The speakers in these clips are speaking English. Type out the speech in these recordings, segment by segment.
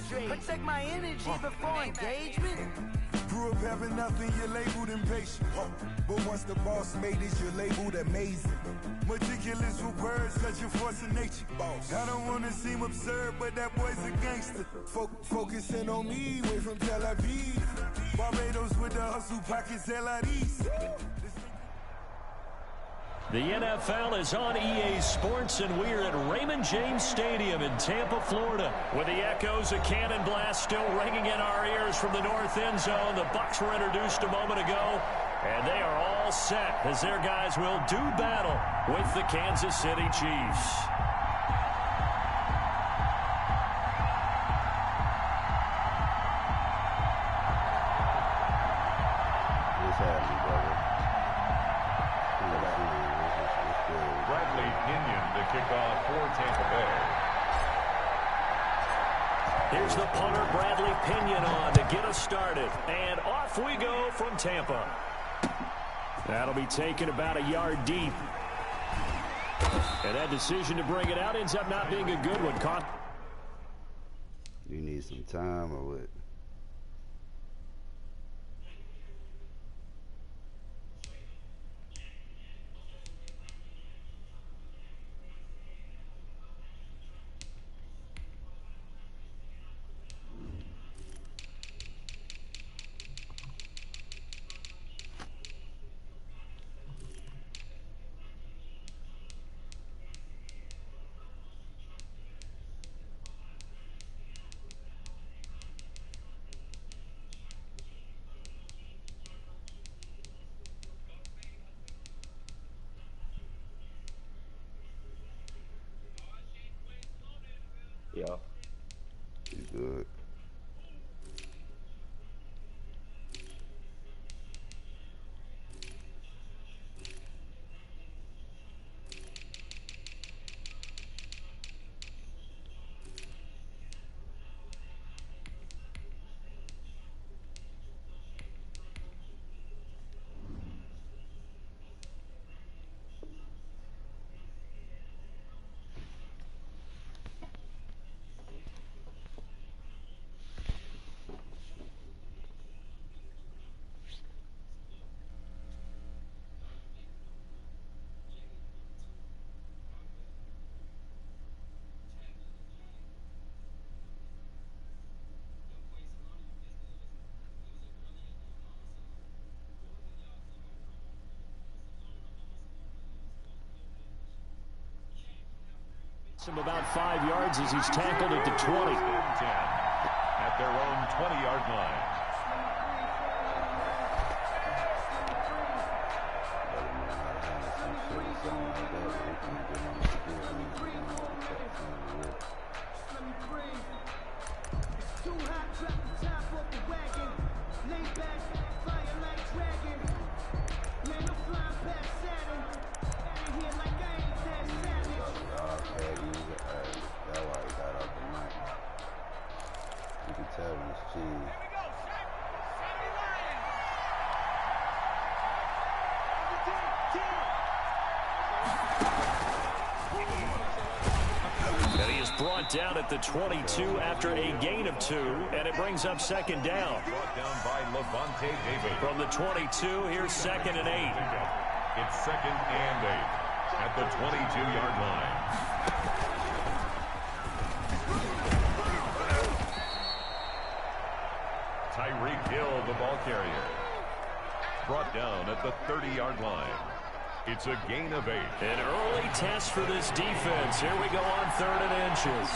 hydrate. Protect my energy before engagement. Grew up having nothing, you're labeled impatient. But once the boss made it, you're labeled amazing. Meticulous with words, such a force of nature. I don't want to seem absurd, but that boy's a gangster. Focusing on me, way from Tel Aviv. Barbados with the hustle pockets, LIDs. The NFL is on EA Sports, and we're at Raymond James Stadium in Tampa, Florida. With the echoes of Cannon Blast still ringing in our ears from the north end zone. The Bucs were introduced a moment ago, and they are all set as their guys will do battle with the Kansas City Chiefs. Kickoff for Tampa Bay. Here's the punter, Bradley Pinion, on to get us started. And off we go from Tampa. That'll be taken about a yard deep. And that decision to bring it out ends up not being a good one. You need some time or what? Yeah. You good? Him about 5 yards as he's tackled at the 20. At their own 20-yard line. Brought down at the 22 after a gain of 2, and it brings up second down. Brought down by Levante David. From the 22, here's 2nd and 8. It's 2nd and 8 at the 22-yard line. Tyreek Hill, the ball carrier. Brought down at the 30-yard line. It's a gain of 8. An early test for this defense. Here we go on 3rd and inches.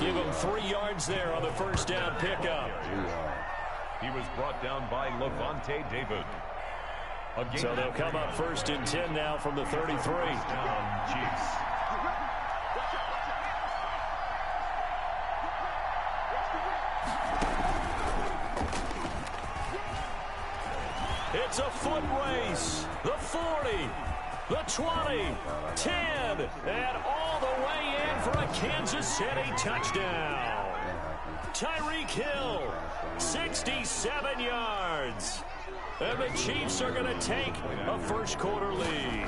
Give him 3 yards there on the first down pickup. He was brought down by Levante David. So they'll come up 1st and 10 now from the 33. Down Chiefs. It's a foot race. The 40, the 20, 10, and all the way in for a Kansas City touchdown. Tyreek Hill, 6 67 yards. And the Chiefs are going to take a first-quarter lead.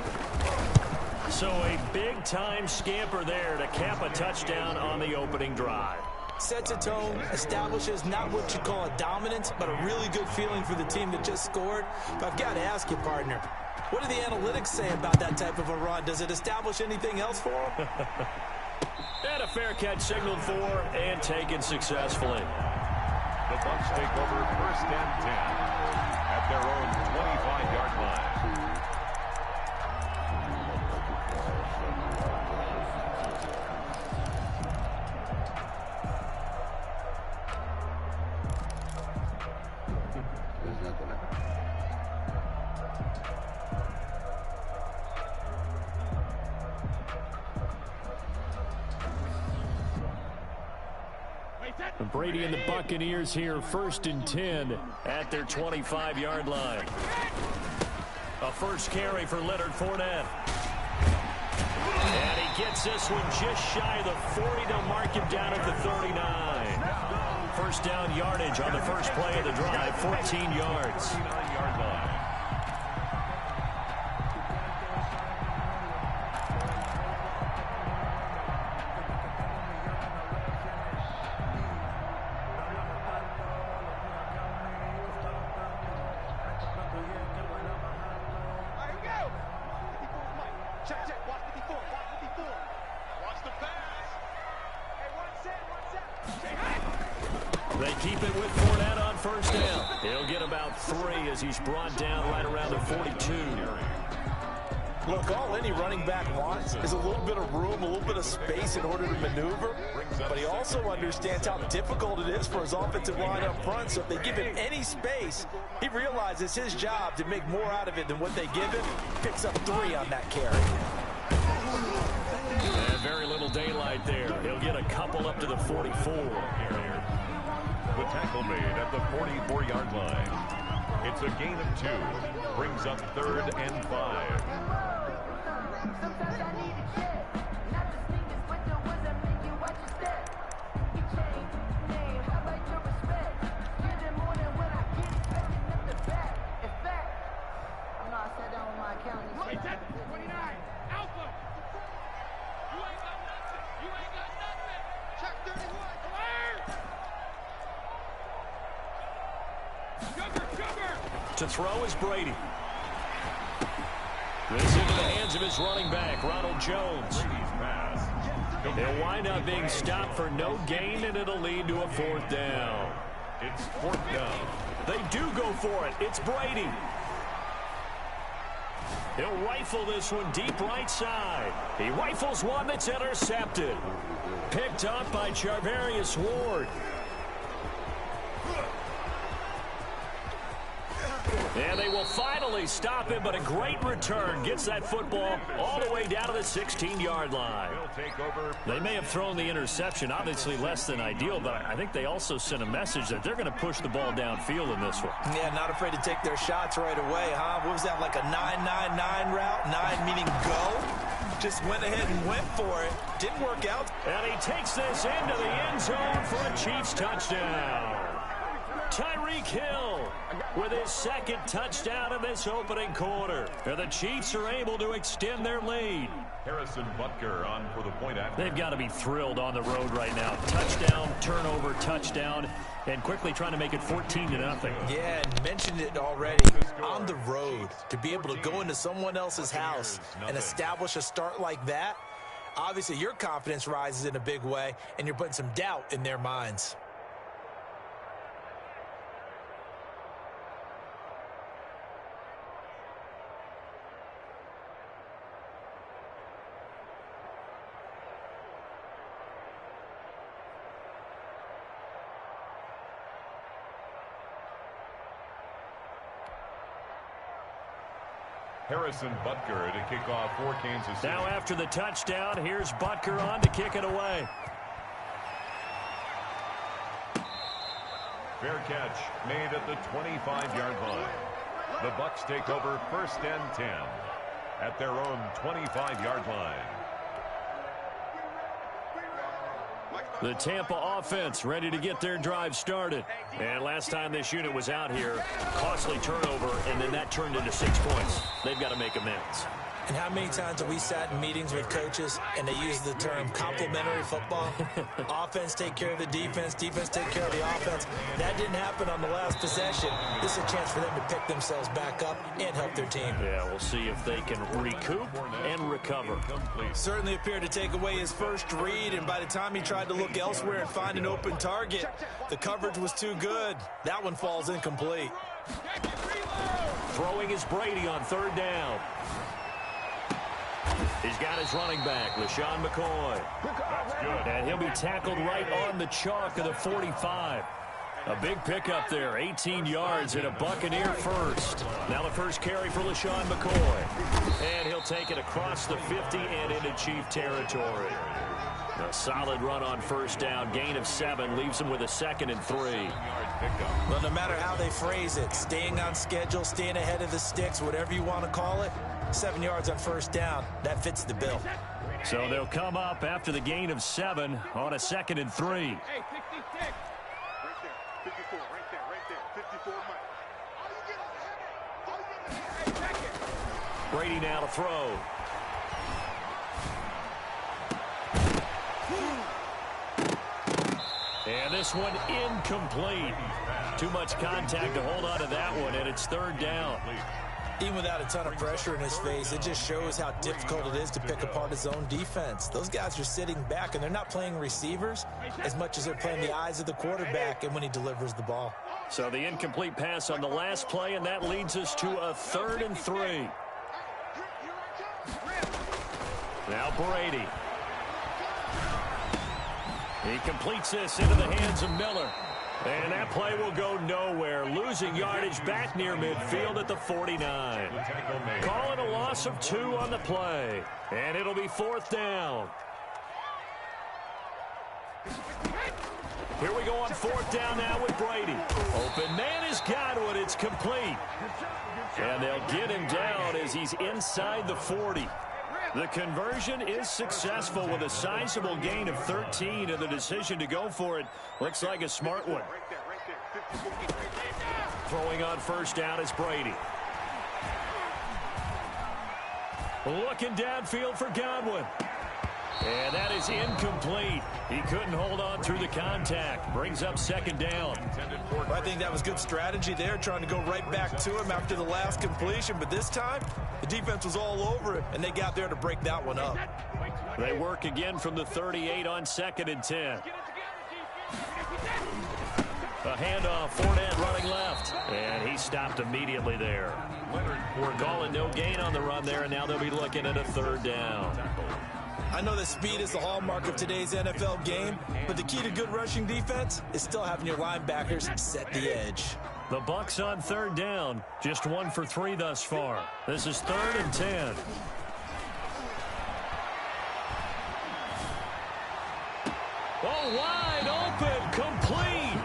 So a big-time scamper there to cap a touchdown on the opening drive. Sets a tone, establishes not what you call a dominance, but a really good feeling for the team that just scored. But I've got to ask you, partner, what do the analytics say about that type of a run? Does it establish anything else for them? And a fair catch signaled for and taken successfully. The Bucs take over first and 10 at their own 25-yard line. Brady and the Buccaneers here, first and 10 at their 25-yard line. A first carry for Leonard Fournette. And he gets this one just shy of the 40. They'll mark him down at the 39. First down yardage on the first play of the drive, 14 yards. 39-yard line. They keep it with Fournette on first down. He'll get about 3 as he's brought down right around the 42. Look, all any running back wants is a little bit of room, a little bit of space in order to maneuver. But he also understands how difficult it is for his offensive line up front. So if they give him any space, he realizes his job to make more out of it than what they give him. Picks up 3 on that carry. And very little daylight there. He'll get a couple up to the 44. The tackle made at the 44-yard line. It's a gain of 2. Brings up 3rd and 5. Sometimes I need a check. Not the sneakers, but the ones that make you watch your step. You change name, how about your respect? Give them more than when I get expecting up the back. In fact, I know I sat down with my accountant. 29, Alpha. You ain't got nothing. You ain't got nothing. Check 31. Alert! To throw is Brady. This into the hands of his running back, Ronald Jones. They'll wind up being stopped for no gain, and it'll lead to a 4th down. It's 4th down. They do go for it. It's Brady. He'll rifle this one deep right side. He rifles one that's intercepted. Picked up by Charvarius Ward. And they will finally stop him, but a great return gets that football all the way down to the 16-yard line. They may have thrown the interception, obviously less than ideal, but I think they also sent a message that they're going to push the ball downfield in this one. Yeah, not afraid to take their shots right away, huh? What was that, like a 9-9-9 route? 9 meaning go? Just went ahead and went for it. Didn't work out. And he takes this into the end zone for a Chiefs touchdown. Tyreek Hill with his 2nd touchdown in this opening quarter. And the Chiefs are able to extend their lead. Harrison Butker on for the point after. They've got to be thrilled on the road right now. Touchdown, turnover, touchdown, and quickly trying to make it 14-0. Yeah, and mentioned it already. On the road, to be able to go into someone else's house and establish a start like that, obviously your confidence rises in a big way, and you're putting some doubt in their minds. Harrison Butker to kick off for Kansas City. Now after the touchdown, here's Butker on to kick it away. Fair catch made at the 25-yard line. The Bucs take over first and 10 at their own 25-yard line. The Tampa offense ready to get their drive started. And last time this unit was out here, costly turnover, and then that turned into 6 points. They've got to make amends. And how many times have we sat in meetings with coaches and they use the term complementary football? Offense take care of the defense, defense take care of the offense. That didn't happen on the last possession. This is a chance for them to pick themselves back up and help their team. Yeah, we'll see if they can recoup and recover. Certainly appeared to take away his first read, and by the time he tried to look elsewhere and find an open target, the coverage was too good. That one falls incomplete. Throwing is Brady on 3rd down. He's got his running back, LaShawn McCoy. That's good. And he'll be tackled right on the chalk of the 45. A big pickup there, 18 yards and a Buccaneer first. Now the first carry for LaShawn McCoy. And he'll take it across the 50 and into Chief territory. A solid run on 1st down, gain of 7, leaves him with a 2nd and 3. Well, no matter how they phrase it, staying on schedule, staying ahead of the sticks, whatever you want to call it, 7 yards on 1st down, that fits the bill. So they'll come up after the gain of 7 on a 2nd and 3. Hey, 66. Right there, 54, right there, 54 miles. Hey, check it. Brady now to throw. And this one incomplete. Too much contact to hold on to that one, and it's 3rd down. Even without a ton of pressure in his face, it just shows how difficult it is to pick apart his own defense. Those guys are sitting back, and they're not playing receivers as much as they're playing the eyes of the quarterback and when he delivers the ball. So the incomplete pass on the last play, and that leads us to a 3rd and 3. Now Brady. He completes this into the hands of Miller. And that play will go nowhere. Losing yardage back near midfield at the 49. Calling a loss of 2 on the play. And it'll be 4th down. Here we go on 4th down now with Brady. Open man is Godwin. It's complete. And they'll get him down as he's inside the 40. The conversion is successful with a sizable gain of 13, and the decision to go for it looks like a smart one. Throwing on 1st down is Brady. Looking downfield for Godwin. And that is incomplete. He couldn't hold on through the contact. Brings up 2nd down. I think that was good strategy there, trying to go right back to him after the last completion. But this time, the defense was all over it, and they got there to break that one up. They work again from the 38 on 2nd and 10. A handoff, Fournette running left. And he stopped immediately there. We're calling no gain on the run there, and now they'll be looking at a 3rd down. I know that speed is the hallmark of today's NFL game, but the key to good rushing defense is still having your linebackers set the edge. The Bucs on 3rd down, just 1 for 3 thus far. This is 3rd and 10. Oh, wide open, complete.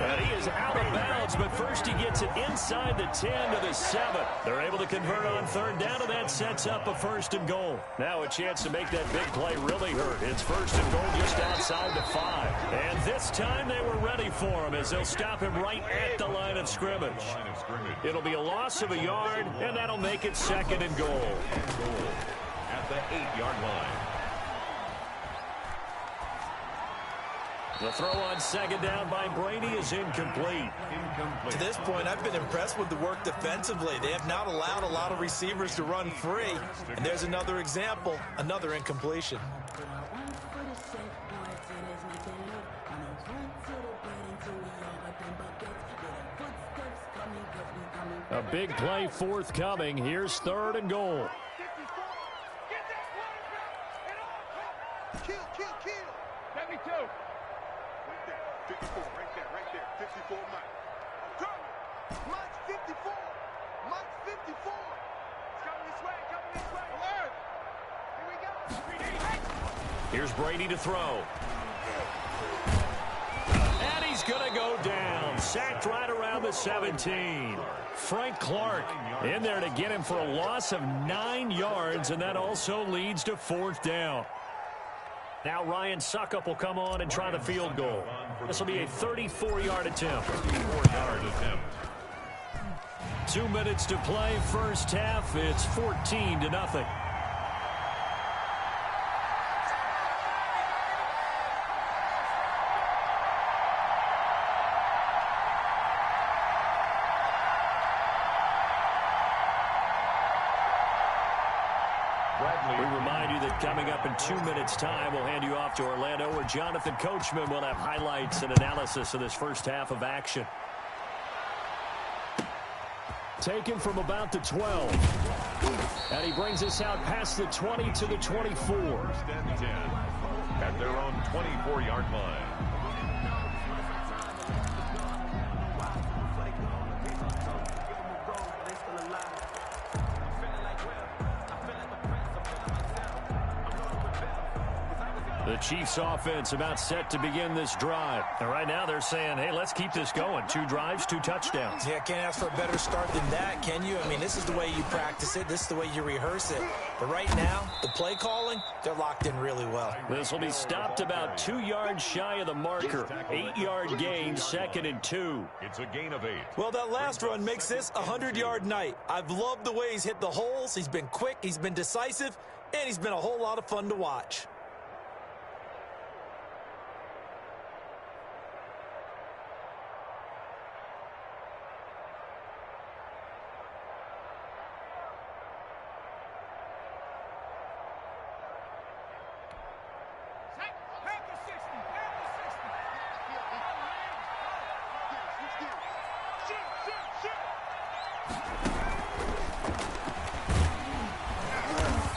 And he is out of bounds, but first he gets it inside the 10 to the 7. They're able to convert on 3rd down, and that sets up a 1st and goal. Now a chance to make that big play really hurt. It's 1st and goal just outside the 5. And this time they were ready for him as they'll stop him right at the line of scrimmage. It'll be a loss of a yard, and that'll make it 2nd and goal. At the 8-yard line. The throw on 2nd down by Brady is incomplete. To this point, I've been impressed with the work defensively. They have not allowed a lot of receivers to run free. And there's another example, another incompletion. A big play forthcoming. Here's 3rd and goal. Kill. 72. 54, right there, 54 miles. Mike's 54. Mike's 54. It's coming this way. Alert. Here we go. Here's Brady to throw. And he's going to go down. Sacked right around the 17. Frank Clark in there to get him for a loss of 9 yards, and that also leads to 4th down. Now Ryan Suckup will come on and try the field goal. This will be a 34-yard attempt. 34-yard attempt. 2 minutes to play, first half. It's 14-0. We remind you that coming up in 2 minutes' time, we'll hand you off to Orlando, where Jonathan Coachman will have highlights and analysis of this first half of action. Taken from about the 12. And he brings us out past the 20 to the 24. First and 10 at their own 24-yard line. The Chiefs offense about set to begin this drive. And right now they're saying, hey, let's keep this going. 2 drives, 2 touchdowns. Yeah, can't ask for a better start than that, can you? I mean, this is the way you practice it. This is the way you rehearse it. But right now, the play calling, they're locked in really well. This will be stopped about 2 yards shy of the marker. 8-yard gain, 2nd and 2. It's a gain of 8. Well, that last run makes this a 100-yard night. I've loved the way he's hit the holes. He's been quick, he's been decisive, and he's been a whole lot of fun to watch.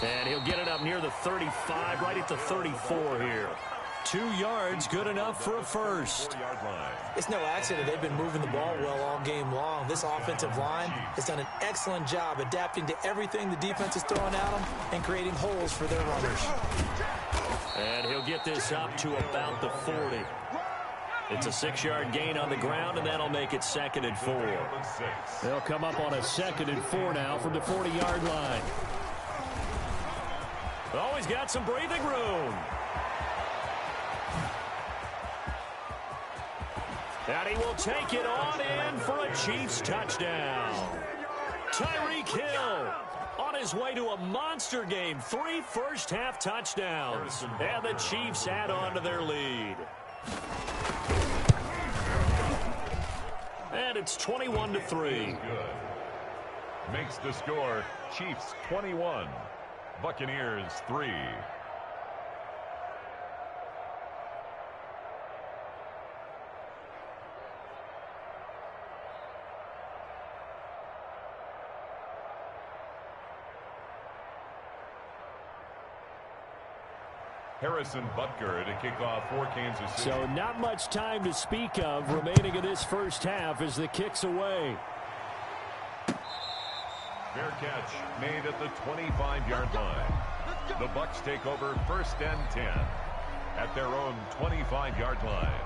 And he'll get it up near the 35, right at the 34 here. 2 yards, good enough for a first. 4-yard line. It's no accident they've been moving the ball well all game long. This offensive line has done an excellent job adapting to everything the defense is throwing at them and creating holes for their runners. And he'll get this up to about the 40. It's a 6-yard gain on the ground, and that'll make it 2nd and 4. They'll come up on a 2nd and 4 now from the 40-yard line. Oh, he's got some breathing room. And he will take it on in for a Chiefs touchdown. Tyreek Hill on his way to a monster game. 3 first-half touchdowns. And the Chiefs add on to their lead. And it's 21-3. Good. Makes the score Chiefs 21, Buccaneers 3. Harrison Butker to kick off for Kansas City. So not much time to speak of remaining in this first half as the kick's away. Fair catch made at the 25-yard line. The Bucs take over 1st and 10 at their own 25-yard line.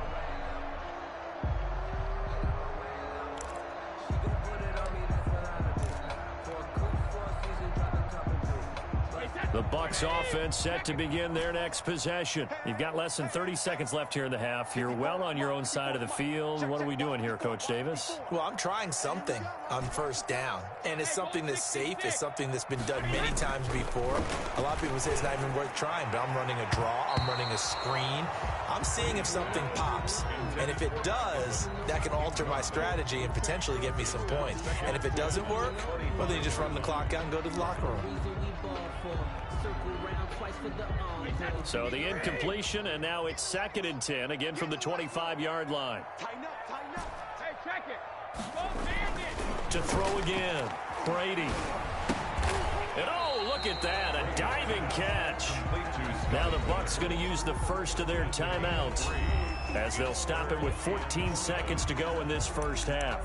The Bucs offense set to begin their next possession. You've got less than 30 seconds left here in the half. You're well on your own side of the field. What are we doing here, Coach Davis? Well, I'm trying something on 1st down, and it's something that's safe. It's something that's been done many times before. A lot of people say it's not even worth trying, but I'm running a draw. I'm running a screen. I'm seeing if something pops, and if it does, that can alter my strategy and potentially get me some points. And if it doesn't work, well, then you just run the clock out and go to the locker room. So the incompletion, and now it's 2nd and 10, again from the 25-yard line. Hey, check it. Go bandit. To throw again, Brady. And oh, look at that, a diving catch. Now the Bucs going to use the first of their timeouts as they'll stop it with 14 seconds to go in this first half.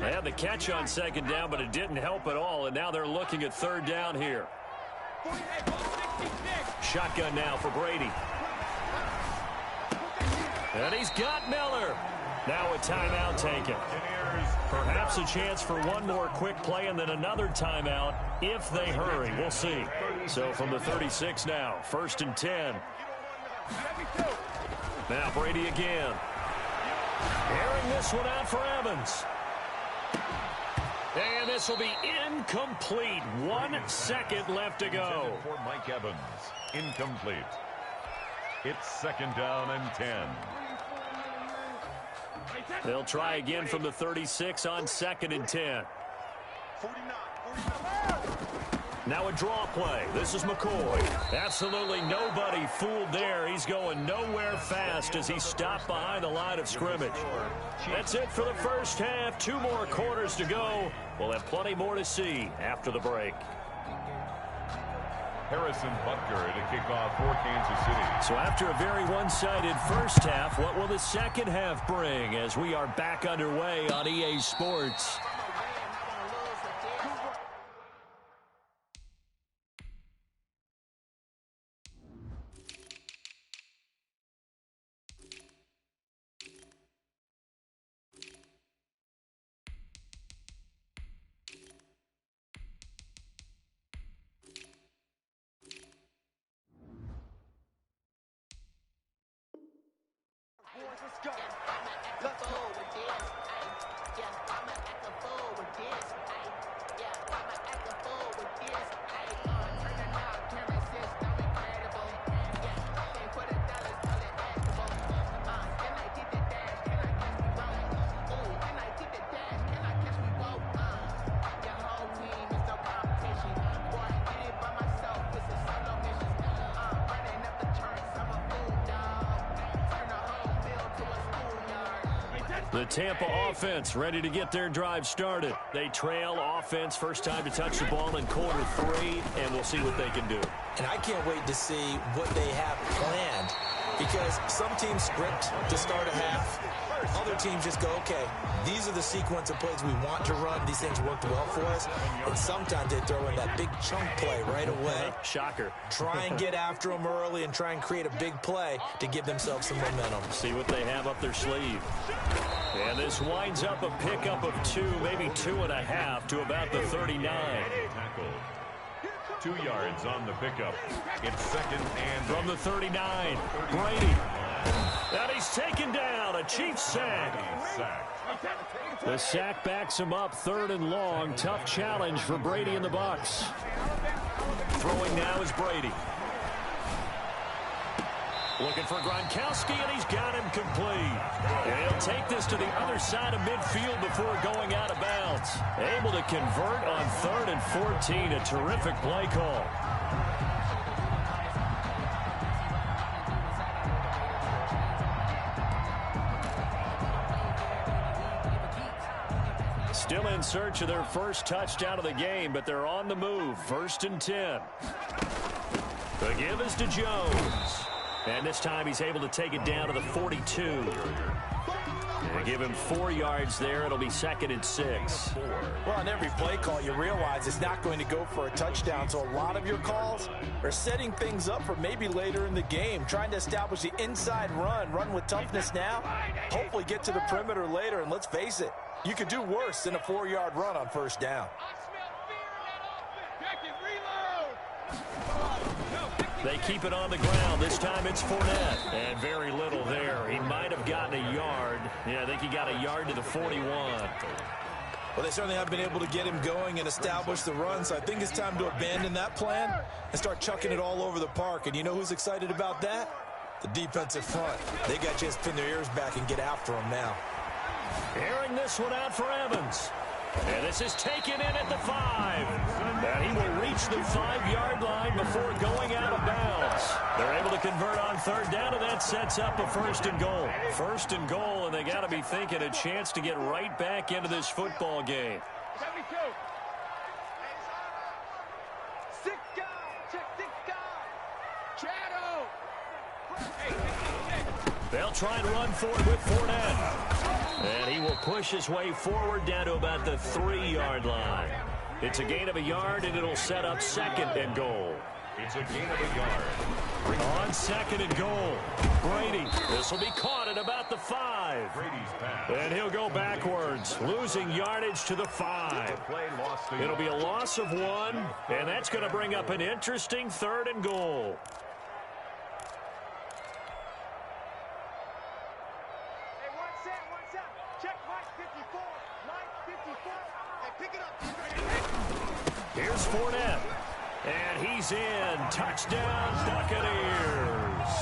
They had the catch on 2nd down, but it didn't help at all, and now they're looking at 3rd down here. Shotgun now for Brady. And he's got Miller. Now a timeout taken. Perhaps a chance for one more quick play and then another timeout if they hurry. We'll see. So from the 36 now, 1st and 10. Now Brady again. Airing this one out for Evans. And this will be incomplete. 1 second left to go. For Mike Evans, incomplete. It's 2nd down and 10. They'll try again from the 36 on 2nd and 10. Now a draw play. This is McCoy. Absolutely nobody fooled there. He's going nowhere fast as he stopped behind the line of scrimmage. That's it for the first half. 2 more quarters to go. We'll have plenty more to see after the break. Harrison Butker to kick off for Kansas City. So after a very one-sided first half, what will the second half bring as we are back underway on EA Sports? The Tampa offense ready to get their drive started. They trail offense first time to touch the ball in quarter 3, and we'll see what they can do. And I can't wait to see what they have planned, because some teams script to start a half. Other teams just go, okay, these are the sequence of plays we want to run. These things worked well for us. And sometimes they throw in that big chunk play right away. Shocker. Try and get after them early and try and create a big play to give themselves some momentum. See what they have up their sleeve. And this winds up a pickup of 2, maybe 2.5 to about the 39. Tackle. 2 yards on the pickup. It's 2nd and from the 39. Brady. And he's taken down. A Chiefs sack. The sack backs him up 3rd and long. Tough challenge for Brady and the Bucs. Throwing now is Brady. Looking for Gronkowski, and he's got him complete. And he'll take this to the other side of midfield before going out of bounds. Able to convert on 3rd and 14. A terrific play call. Still in search of their first touchdown of the game, but they're on the move. 1st and 10. The give is to Jones. And this time he's able to take it down to the 42. And give him 4 yards there. It'll be 2nd and 6. Well, on every play call, you realize it's not going to go for a touchdown. So a lot of your calls are setting things up for maybe later in the game, trying to establish the inside run with toughness now, hopefully get to the perimeter later. And let's face it, you could do worse than a 4-yard run on 1st down. They keep it on the ground. This time it's Fournette. And very little there. He might have gotten a yard. Yeah, I think he got a yard to the 41. Well, they certainly have been able to get him going and establish the run, so I think it's time to abandon that plan and start chucking it all over the park. And you know who's excited about that? The defensive front. They got to just pin their ears back and get after him now. Airing this one out for Evans. And this is taken in at the 5. And he will reach the 5-yard line before going out of bounds. They're able to convert on 3rd down, and that sets up a 1st and goal. 1st and goal, and they got to be thinking a chance to get right back into this football game. 72. 6 guys. Check 6 guys. Shadow. They'll try and run forward with Fournette. And he will push his way forward down to about the 3-yard line. It's a gain of a yard, and it'll set up 2nd and goal. It's a gain of a yard. On second and goal. Brady. This will be caught at about the 5. Brady's pass. And he'll go backwards, losing yardage to the 5. Play lost the It'll be a loss of 1, and that's going to bring up an interesting 3rd and goal. Hey, one set. Check Mike 54. Mike 54. Hey, pick it up. Here's Fournette. And he's in. Touchdown, Buccaneers.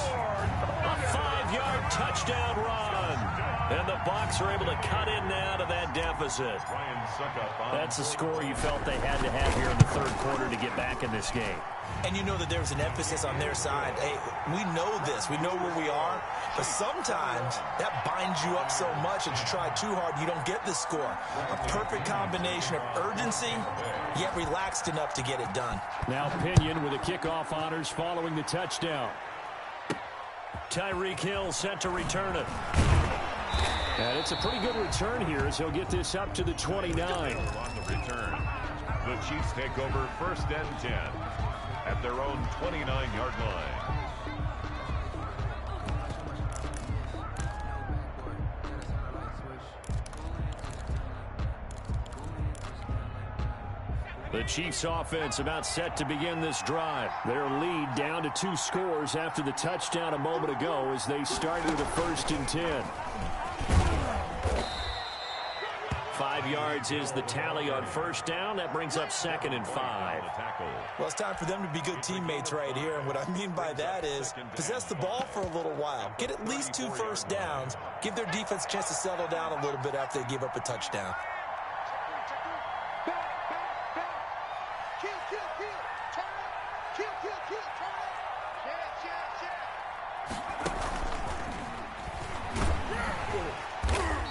A 5-yard touchdown run. And the Bucs are able to cut in now to that deficit. That's the score you felt they had to have here in the 3rd quarter to get back in this game. And you know that there's an emphasis on their side. Hey, we know this. We know where we are. But sometimes that binds you up so much that you try too hard, you don't get the score. A perfect combination of urgency, yet relaxed enough to get it done. Now Pinion with the kickoff honors following the touchdown. Tyreek Hill set to return it. And it's a pretty good return here as he'll get this up to the 29. On the return, the Chiefs take over 1st and 10 at their own 29-yard line. The Chiefs offense about set to begin this drive. Their lead down to 2 scores after the touchdown a moment ago as they start with a 1st and 10. 5 yards is the tally on 1st down. That brings up 2nd and 5. Well, it's time for them to be good teammates right here. And what I mean by that is possess the ball for a little while. Get at least 2 first downs. Give their defense a chance to settle down a little bit after they give up a touchdown.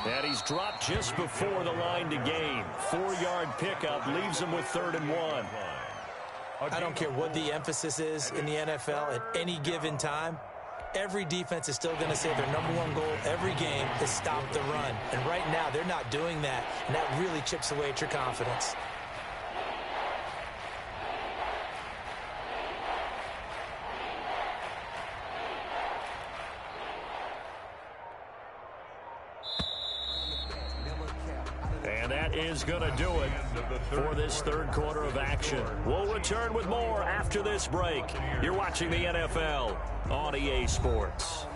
And he's dropped just before the line to gain. 4-yard pickup leaves him with 3rd and 1. I don't care what the emphasis is in the NFL at any given time. Every defense is still going to say their #1 goal every game is stop the run. And right now, they're not doing that, and that really chips away at your confidence. And that is going to do it for this 3rd quarter of action. We'll return with more after this break. You're watching the NFL on EA Sports.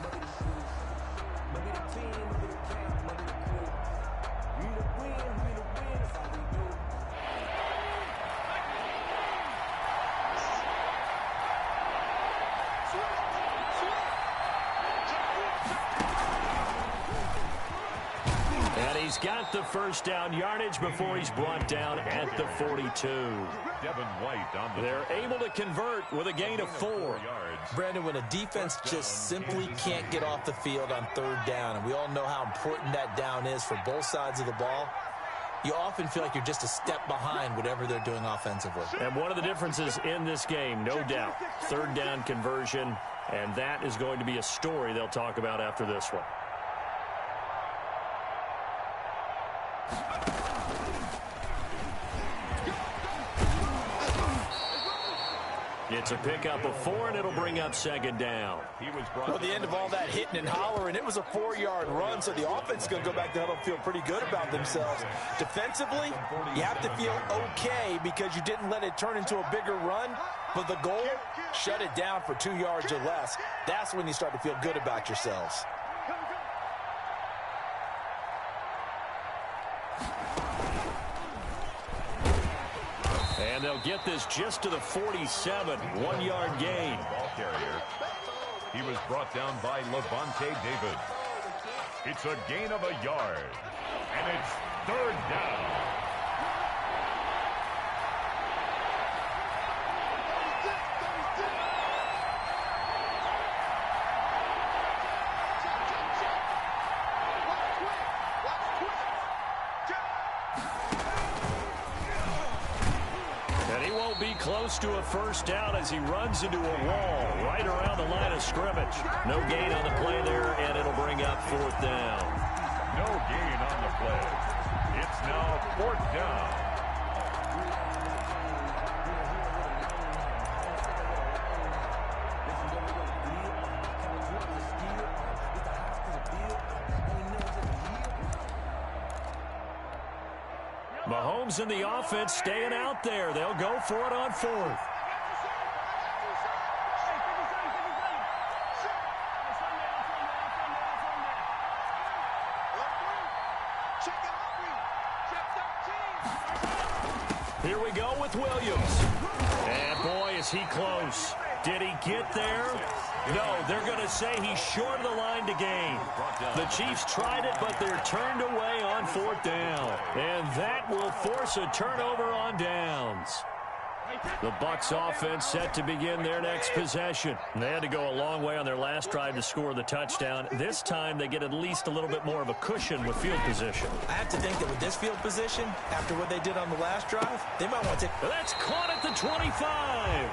He's got the 1st down yardage before he's brought down at the 42. Devin White on the They're able to convert with a gain of 4 yards. Brandon, when a defense just simply can't get off the field on 3rd down, and we all know how important that down is for both sides of the ball, you often feel like you're just a step behind whatever they're doing offensively. And one of the differences in this game, no doubt, 3rd down conversion, and that is going to be a story they'll talk about after this one. It's a pickup of 4, and it'll bring up 2nd down. Well, the end of all that hitting and hollering, it was a 4-yard run, so the offense is going to go back to huddle and feel pretty good about themselves. Defensively, you have to feel okay because you didn't let it turn into a bigger run, but the goal, shut it down for 2 yards or less. That's when you start to feel good about yourselves. And they'll get this just to the 47, 1-yard gain. Ball carrier. He was brought down by Levante David. It's a gain of a yard. And it's 3rd down. Close to a 1st down as he runs into a wall right around the line of scrimmage. No gain on the play there, and it'll bring up 4th down. No gain on the play. It's now 4th down. Mahomes and the offense staying out there. They'll go for it on fourth. Here we go with Williams. And boy, is he close. Did he get there? No, they're going to say he's short of the line to gain. The Chiefs tried it, but they're turned away on fourth down. And that will force a turnover on downs. The Bucs offense set to begin their next possession. They had to go a long way on their last drive to score the touchdown. This time they get at least a little bit more of a cushion with field position. I have to think that with this field position, after what they did on the last drive, they might want to take... That's caught at the 25.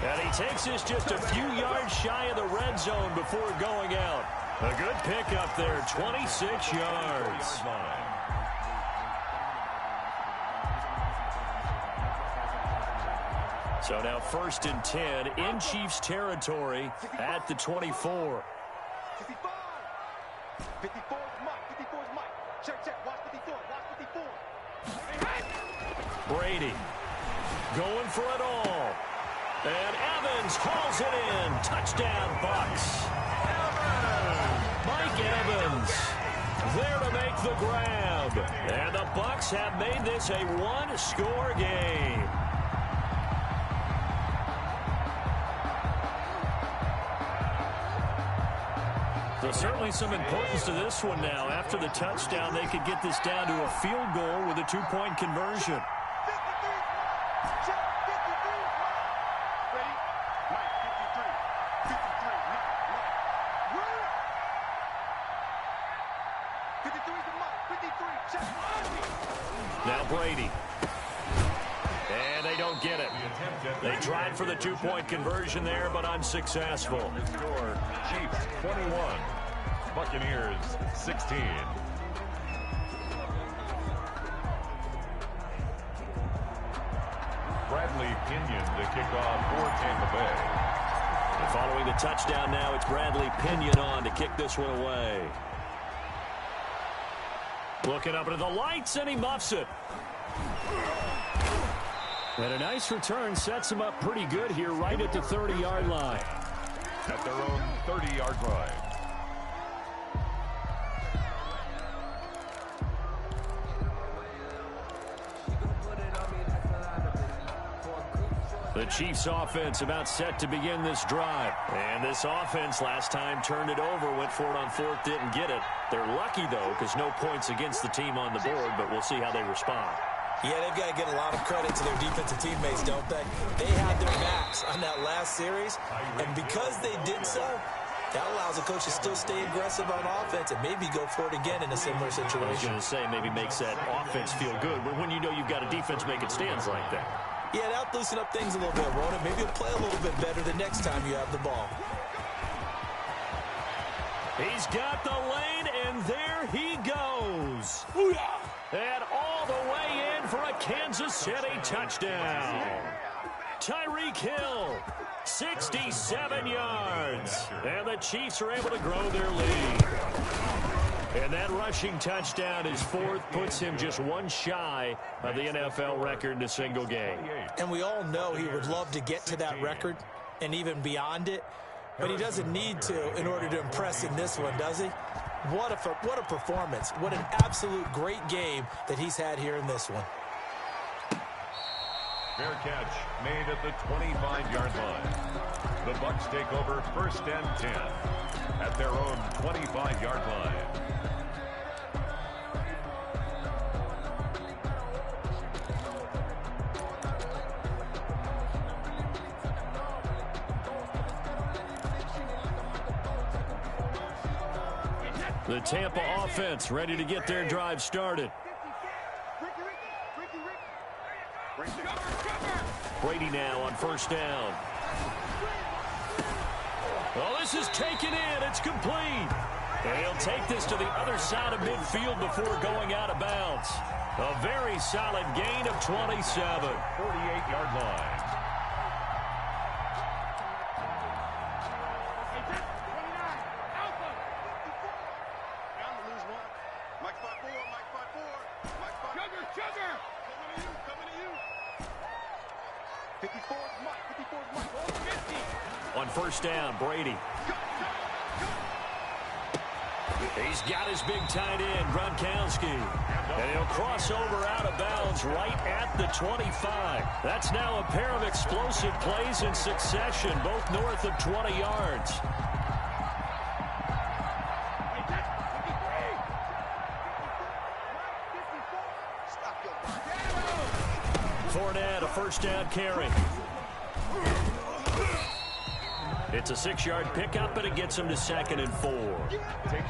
And he takes this just a few yards shy of the red zone before going out. A good pickup there, 26 yards. So now 1st and 10 in Chiefs territory at the 24. 55. 54 is Mike. 54 is Mike. Check. Watch 54. Watch 54. Brady going for it all. And Evans hauls it in. Touchdown, Bucs. Mike Evans there to make the grab. And the Bucs have made this a one-score game. So certainly some importance to this one now. After the touchdown, they could get this down to a field goal with a two-point conversion. 53. Now Brady. And they don't get it. They tried for the two-point conversion there, but unsuccessful. Score, Chiefs 21, Buccaneers 16. Bradley Pinion to kick off for Tampa Bay. And following the touchdown now, it's Bradley Pinion on to kick this one away. Looking up into the lights, and he muffs it. And a nice return sets him up pretty good here right at the 30-yard line. At their own 30-yard line. The Chiefs offense about set to begin this drive. And this offense last time turned it over, went for it on fourth, didn't get it. They're lucky, though, because no points against the team on the board, but we'll see how they respond. Yeah, they've got to get a lot of credit to their defensive teammates, don't they? They had their backs on that last series, and because they did so, that allows the coach to still stay aggressive on offense and maybe go for it again in a similar situation. I was going to say maybe makes that offense feel good, but when you know you've got a defense making stands like that. Yeah, that'll loosen up things a little bit, won't it? Maybe you'll play a little bit better the next time you have the ball. He's got the lane, and there he goes. And all the way in for a Kansas City touchdown. Tyreek Hill, 67 yards. And the Chiefs are able to grow their lead. And that rushing touchdown, his fourth, puts him just one shy of the NFL record in a single game. And we all know he would love to get to that record and even beyond it, but he doesn't need to in order to impress in this one, does he? What a performance. What an absolute great game that he's had here in this one. Fair catch made at the 25-yard line. The Bucs take over 1st and 10 at their own 25-yard line. The Tampa offense ready to get their drive started. Brady now on 1st down. Well, this is taken in. It's complete. And he'll take this to the other side of midfield before going out of bounds. A very solid gain of 27. 48-yard line. first down. Brady. He's got his big tight end, Gronkowski. And he'll cross over out of bounds right at the 25. That's now a pair of explosive plays in succession, both north of 20 yards. Fournette, a first down carry. It's a 6-yard pickup, and it gets him to 2nd and 4.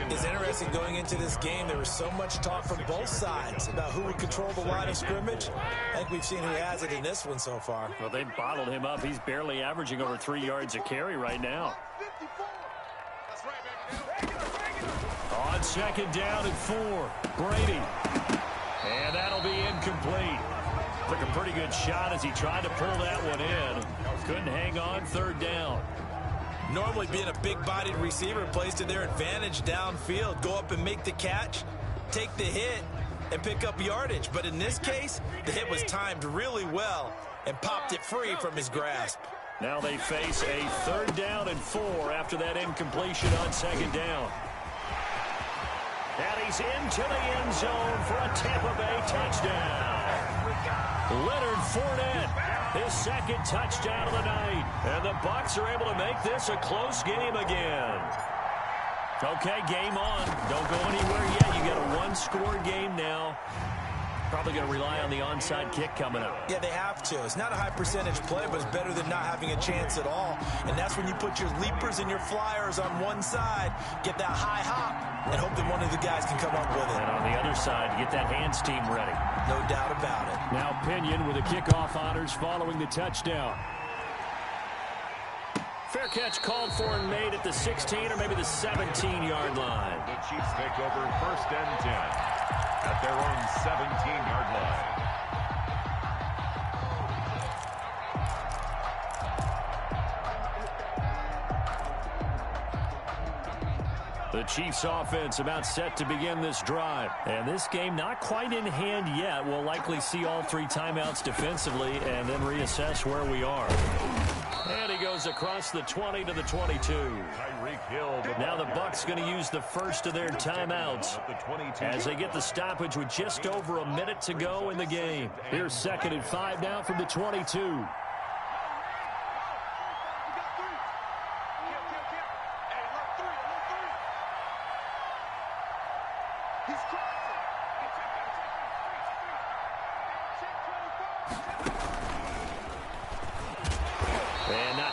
It's interesting going into this game. There was so much talk from both sides about who would control the line of scrimmage. I think we've seen who has it in this one so far. Well, they bottled him up. He's barely averaging over 3 yards a carry right now. On 2nd down and 4, Brady. And that'll be incomplete. Took a pretty good shot as he tried to pull that one in. Couldn't hang on, 3rd down. Normally being a big-bodied receiver plays to their advantage downfield. Go up and make the catch, take the hit, and pick up yardage. But in this case, the hit was timed really well and popped it free from his grasp. Now they face a 3rd down and 4 after that incompletion on 2nd down. And he's into the end zone for a Tampa Bay touchdown. Leonard Fournette, his 2nd touchdown of the night. And the Bucs are able to make this a close game again. Okay, game on. Don't go anywhere yet. You got a 1-score game now. Probably going to rely on the onside kick coming up. Yeah, they have to. It's not a high percentage play, but it's better than not having a chance at all. And that's when you put your leapers and your flyers on one side, get that high hop, and hope that one of the guys can come up with it. And on the other side, get that hands team ready. No doubt about it. Now Pinion with the kickoff honors following the touchdown. Fair catch called for and made at the 16 or maybe the 17-yard line. The Chiefs take over 1st and 10 at their own 17-yard line. The Chiefs offense about set to begin this drive. And this game not quite in hand yet. We'll likely see all 3 timeouts defensively and then reassess where we are. And he goes across the 20 to the 22. Now the Bucs going to use the first of their timeouts as they get the stoppage with just over a minute to go in the game. Here's 2nd and 5 now from the 22.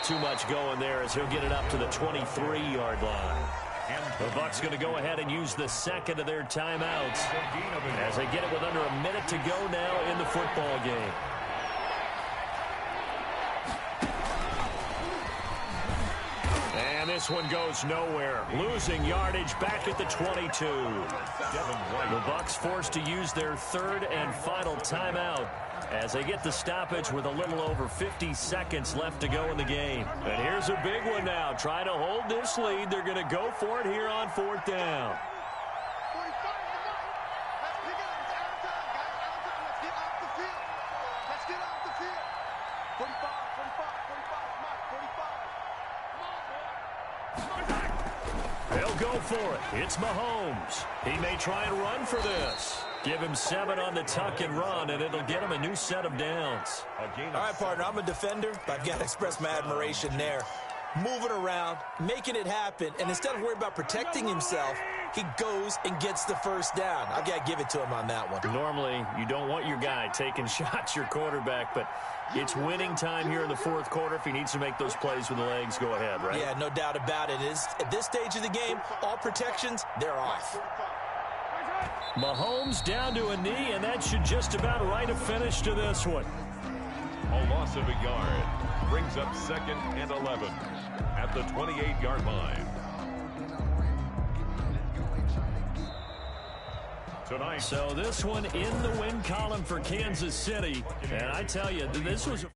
Too much going there as he'll get it up to the 23-yard line. The Bucs going to go ahead and use the 2nd of their timeouts as they get it with under a minute to go now in the football game. And this one goes nowhere. Losing yardage back at the 22. The Bucs forced to use their 3rd and final timeout as they get the stoppage with a little over 50 seconds left to go in the game. And here's a big one now. Trying to hold this lead. They're going to go for it here on 4th down. They'll go for it. It's Mahomes. He may try and run for this. Give him 7 on the tuck and run, and it'll get him a new set of downs. All right, partner, I'm a defender, but I've got to express my admiration there. Moving around, making it happen, and instead of worrying about protecting himself, he goes and gets the first down. I've got to give it to him on that one. Normally, you don't want your guy taking shots, your quarterback, but it's winning time here in the 4th quarter. If he needs to make those plays with the legs, go ahead, right? Yeah, no doubt about it. At this stage of the game, all protections, they're off. Mahomes down to a knee, and that should just about write a finish to this one. A loss of a yard brings up 2nd and 11 at the 28-yard line. Tonight. So this one in the win column for Kansas City, and I tell you, this was a